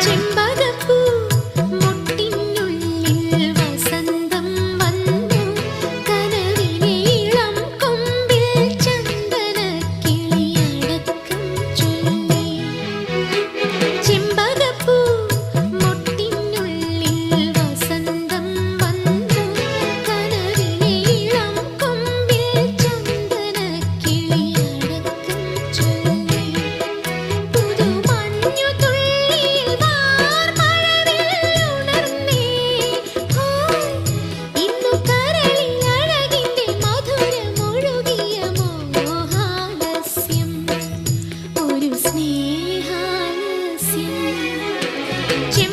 ചെമ്പകപ്പൂ മൊട്ടിനുള്ളിൽ വസന്തം വന്നു കനവിനീളം കൊമ്പിൽ ചന്ദനക്കിളിയടക്കം ചൊല്ലി ചെമ്പകപ്പൂ മൊട്ടിനുള്ളിൽ വസന്തം വന്നു കനവിനീളം കൊമ്പിൽ ചന്ദനക്കിളിയടക്കം ചൊല്ലി പുതുമഞ്ഞു തുള്ളിയിൽ വാർമഴവില്ലുണർന്നേ ഇന്നു കരളിൽ അഴകിന്റെ മധുരമൊഴുകിയ മോഹാലസ്യം ഒരു സ്നേഹാലസ്യം